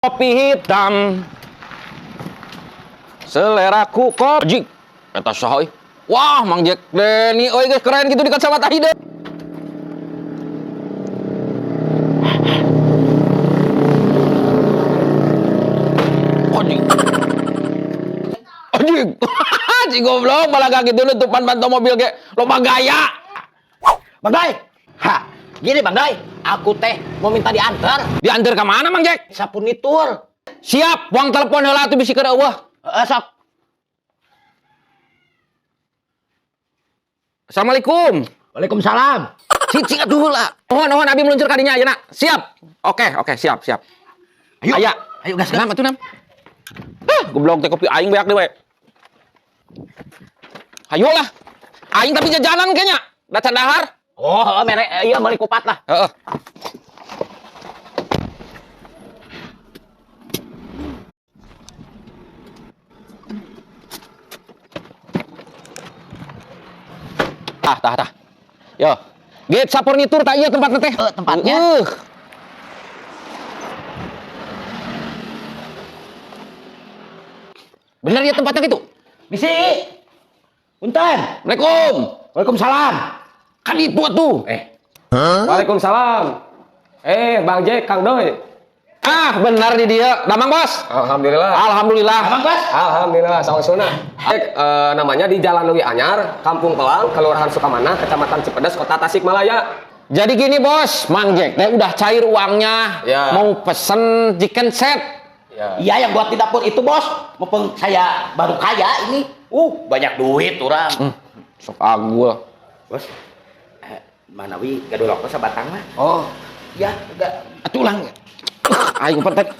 Kopi hitam seleraku kojik eta saha. Wah Mang Jack Denny euy geus keren gitu di kacamata hideung. Kojik kojik si goblok malah gitu nutupan panto mobil ge loba gaya. Bang Doy, gini Bang Doy, aku teh mau minta diantar. Diantar ke mana Mang Jack? Sapunitur. Siap, uang telepon heula atuh bisi keur eueuh. Sok. Assalamualaikum. Waalaikumsalam. Cicing atuh heula. Mohon abi meluncur ka dinya ayeuna. Siap. Oke, siap. Ayo. Aya. Ayo gas. Nam atuh nam. Goblok teh kopi aing beak deui we. Hayo lah. Aing tapi jajanan kayaknya. Da dahar. Oh, mere iya meuli kupat lah. Heeh. Tah. Yo. Gate Sapurnitur tah ieu tempatna teh. Tempatnya. Bener ya tempatnya gitu? Misi. Punten. Assalamualaikum. Waalaikumsalam. Kan itu atuh. Waalaikumsalam. Bang Jack, Kang Doy. Benar di dia. Damang Bos. Alhamdulillah. Abang Bos. Alhamdulillah, salam sunnah. Namanya di Jalan Lewi Anyar, Kampung Pelang, Kelurahan Sukamana, Kecamatan Cipedes, Kota Tasikmalaya. Jadi gini Bos, Mang Jack teh udah cair uangnya. Ya. Mau pesen chicken set. Ya. Iya yang buat di dapur itu Bos. Mumpung saya baru kaya ini. Banyak duit orang. Sok agul. Bos. Mana wi gadulok sabatang mah. Oh, Ya, enggak. Atuh ulang. Aing pentek.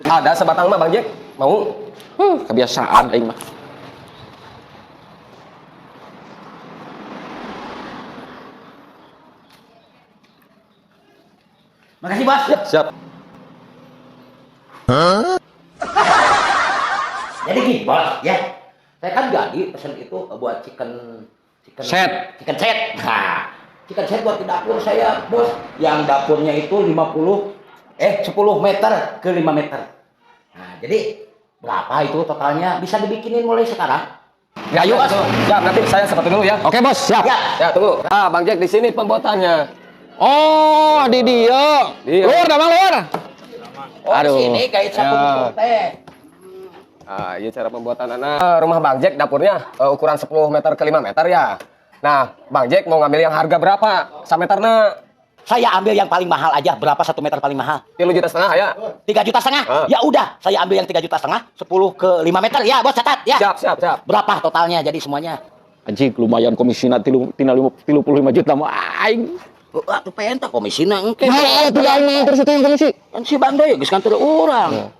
ada sebatang mah Bang Jack. Mau? Kebiasaan aing mah. Makasih Bos. Siap. Jadi gini Bos, ya. Saya kan jadi pesen itu buat chicken Set. Chicken set. Nah, chicken set buat di dapur saya, Bos. Yang dapurnya itu 10 meter ke 5 meter. Nah, jadi berapa itu totalnya? Bisa dibikinin mulai sekarang? Ya, yuk. Siap, nanti saya seperti dulu ya. Oke Bos, siap. Ya. Ya, tunggu. Bang Jack di sini pembuatannya. Oh, di dia. Iya. Luar, damang luar. Oh, Aduh. di sini kayak sapu Ya. teh. Iya cara pembuatan anak. Rumah Bang Jack dapurnya ukuran 10 meter ke 5 meter ya. Nah, Bang Jack mau ngambil yang harga berapa? Sameterna Saya ambil yang paling mahal aja. Berapa 1 meter paling mahal? 3,5 juta ya. 3,5 juta. Ya udah, saya ambil yang 3,5 juta, 10 ke 5 meter ya, Bos, catat ya. Siap. Berapa totalnya jadi semuanya? Anjing lumayan komisina 35 juta mah aing. Atuh penta komisina engke. Itu aing terus itu yang komisi. Kan si Bang Doy geus kantor urang.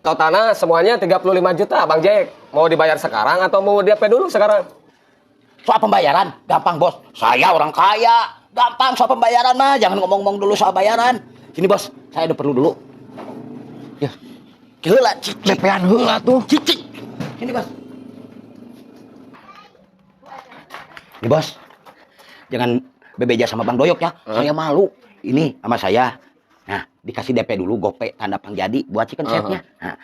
Totalnya semuanya 35 juta, Bang Jack. Mau dibayar sekarang atau mau DP dulu sekarang? Soal pembayaran gampang, Bos. Saya orang kaya. Gampang soal pembayaran mah, jangan ngomong-ngomong dulu soal bayaran. Sini, Bos. Saya udah perlu dulu. Ya. Heula, cicik. Lepean heula tuh. Cicik. Sini, Bos. Ini, Bos. Jangan bebeja sama Bang Doyok ya. Saya malu. Ini sama saya. Nah, dikasih DP dulu, gope, tanda pengjadi buat chicken setnya. Nah,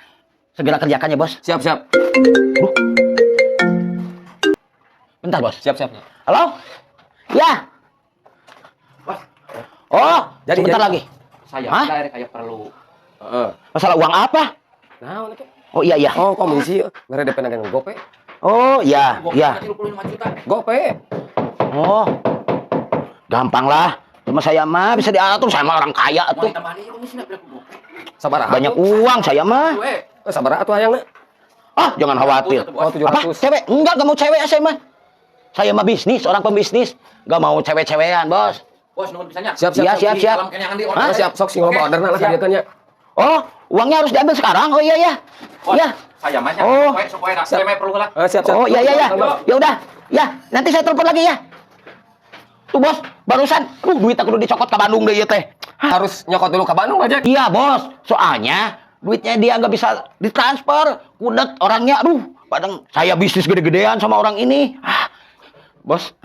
segera kerjakan ya, Bos. Siap. Bentar, Bos. Siap. Halo? Ya. Bos. Oh, Jadi, sebentar jadi. lagi. Saya Hah? kayak perlu. Masalah uang apa? Nah, Oh, iya. oh komisi, mere DP dengan gope. Oh, iya. Gope. Oh. Gampang lah. Cuma saya mah bisa diatur, saya mah orang kaya tuh. Sabar Banyak uang saya mah. Sabar atuh hayangna. Jangan khawatir. Oh, 700. Apa? Cewek? Enggak mau cewek ya saya mah. Saya mah bisnis, orang pembisnis. Enggak mau cewek-cewekan, Bos. Bos nuhun pisannya. Siap. Siap. Siap, sok sing loba orderna lah kadieukeun nya. Oh, uangnya harus diambil sekarang. Oh, iya. Ya. Saya mah Oh. sok poe perlu lah. Siap. Oh, iya. Ya udah. Ya, nanti saya telepon lagi ya. Tuh, Bos, barusan duit aku udah dicokot ke Bandung deh ya teh. Harus nyokot dulu ke Bandung, Bang Jack. Iya, Bos. Soalnya duitnya dia nggak bisa ditransfer. Kudet orangnya, padahal saya bisnis gede-gedean sama orang ini. Bos,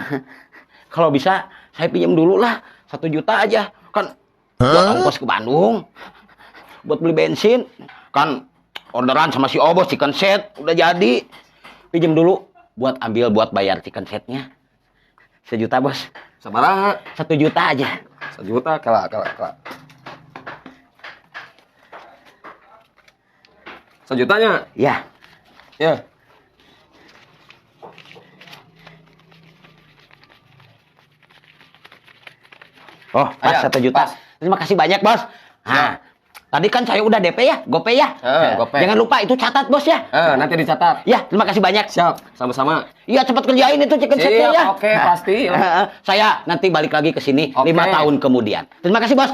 kalau bisa saya pinjam dulu lah 1 juta aja. Kan buat ongkos ke Bandung. buat beli bensin. Kan orderan sama si Obos chicken set udah jadi. Pinjem dulu buat bayar chicken setnya. 1 juta, Bos. Sabaraha? 1 juta aja. 1 juta kelak. 1 jutanya? Ya. Ya. Oh, pas Ayo, 1 juta. pas. Terima kasih banyak, Bos. Nah, tadi kan saya udah DP ya, GoPay ya. GoPay. Jangan lupa itu catat, Bos ya. Nanti dicatat. Ya, terima kasih banyak. Siap, sama-sama. Iya, cepat kerjain itu chicken setnya ya. Oke, pasti. Saya nanti balik lagi ke sini Oke. 5 tahun kemudian. Terima kasih, Bos.